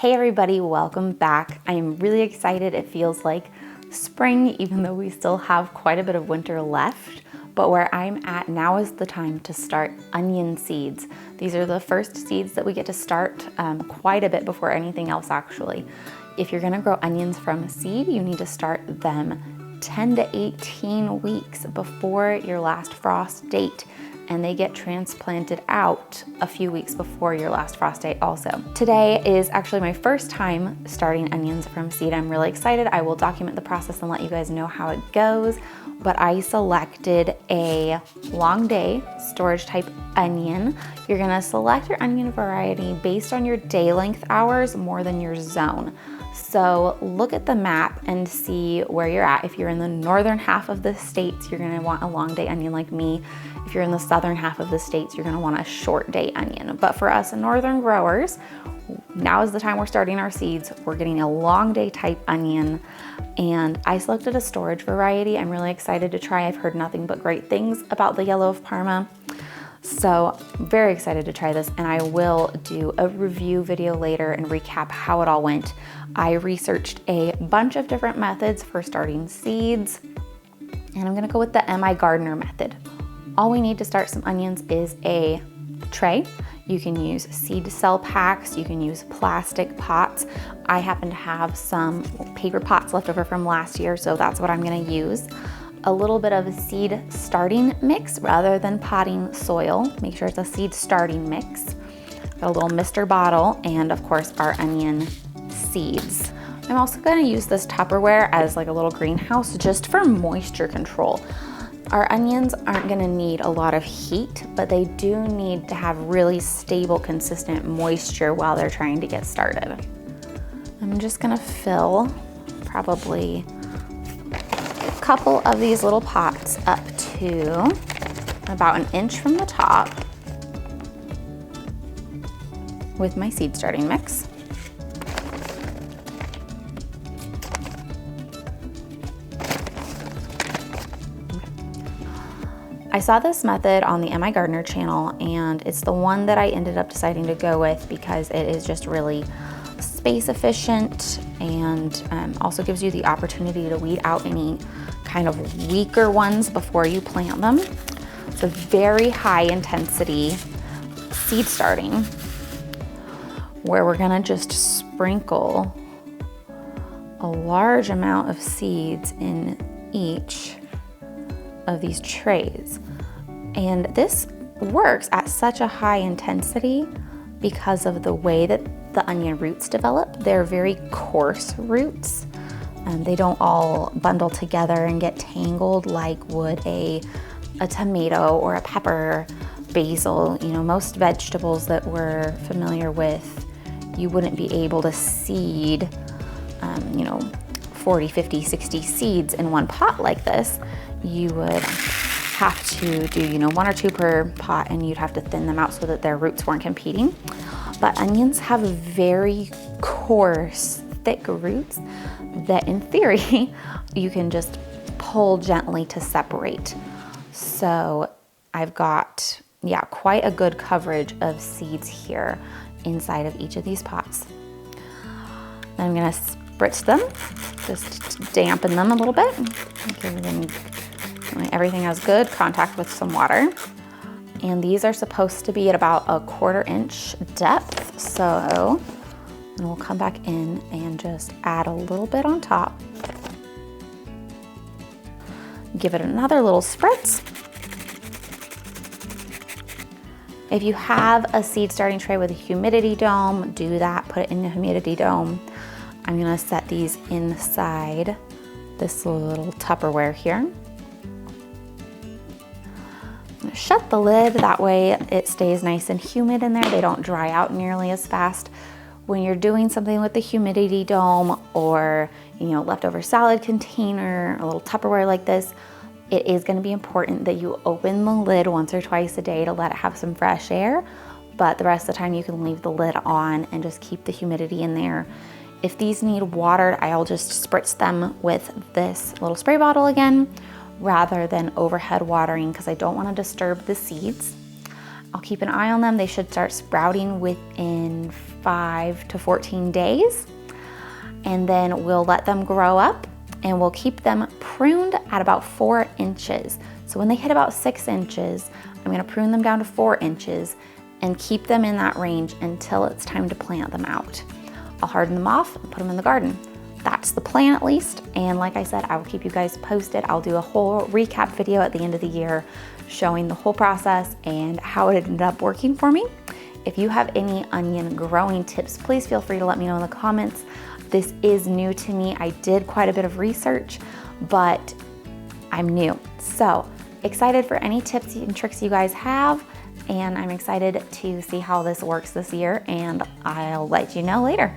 Hey everybody, welcome back. I am really excited. It feels like spring, even though we still have quite a bit of winter left. But where I'm at now is the time to start onion seeds. These are the first seeds that we get to start quite a bit before anything else actually. If you're gonna grow onions from seed, you need to start them 10 to 18 weeks before your last frost date, and they get transplanted out a few weeks before your last frost date also. Today is actually my first time starting onions from seed. I'm really excited. I will document the process and let you guys know how it goes, but I selected a long day storage type onion. You're gonna select your onion variety based on your day length hours more than your zone. So look at the map and see where you're at. If you're in the northern half of the states, you're gonna want a long day onion like me. If you're in the southern half of the states, you're gonna want a short day onion. But for us northern growers, now is the time we're starting our seeds. We're getting a long day type onion, and I selected a storage variety. I'm really excited to try. I've heard nothing but great things about the yellow of Parma. So I'm very excited to try this, and I will do a review video later and recap how it all went. I researched a bunch of different methods for starting seeds, and I'm gonna go with the MI Gardener method. All we need to start some onions is a tray. You can use seed cell packs, you can use plastic pots. I happen to have some paper pots left over from last year, so that's what I'm gonna use. A little bit of a seed starting mix rather than potting soil. Make sure it's a seed starting mix. Got a little mister bottle, and of course our onion seeds. I'm also gonna use this Tupperware as like a little greenhouse just for moisture control. Our onions aren't gonna need a lot of heat, but they do need to have really stable, consistent moisture while they're trying to get started. I'm just gonna fill probably a couple of these little pots up to about an inch from the top with my seed starting mix. I saw this method on the MI Gardener channel, and it's the one that I ended up deciding to go with because it is just really space efficient and also gives you the opportunity to weed out any kind of weaker ones before you plant them. It's a very high intensity seed starting where we're gonna just sprinkle a large amount of seeds in each of these trays. And this works at such a high intensity because of the way that the onion roots develop. They're very coarse roots, and they don't all bundle together and get tangled like would a tomato or a pepper, basil. You know, most vegetables that we're familiar with, you wouldn't be able to seed 40, 50, 60 seeds in one pot like this. You would have to do, one or two per pot, and you'd have to thin them out so that their roots weren't competing. But onions have very coarse, thick roots that in theory, you can just pull gently to separate. So I've got, quite a good coverage of seeds here inside of each of these pots. Then I'm gonna spritz them, just dampen them a little bit. Give them, everything has good contact with some water. And these are supposed to be at about a 1/4 inch depth. So, and we'll come back in and just add a little bit on top. Give it another little spritz. If you have a seed starting tray with a humidity dome, do that, put it in the humidity dome. I'm gonna set these inside this little Tupperware here. I'm gonna shut the lid, that way it stays nice and humid in there. They don't dry out nearly as fast. When you're doing something with the humidity dome or leftover salad container, a little Tupperware like this, it is gonna be important that you open the lid once or twice a day to let it have some fresh air, but the rest of the time you can leave the lid on and just keep the humidity in there. If these need watered, I'll just spritz them with this little spray bottle again, rather than overhead watering because I don't want to disturb the seeds. I'll keep an eye on them. They should start sprouting within 5 to 14 days. And then we'll let them grow up and we'll keep them pruned at about 4 inches. So when they hit about 6 inches, I'm gonna prune them down to 4 inches and keep them in that range until it's time to plant them out. I'll harden them off and put them in the garden. That's the plan at least. And like I said, I will keep you guys posted. I'll do a whole recap video at the end of the year showing the whole process and how it ended up working for me. If you have any onion growing tips, please feel free to let me know in the comments. This is new to me. I did quite a bit of research, but I'm new. So excited for any tips and tricks you guys have. And I'm excited to see how this works this year, and I'll let you know later.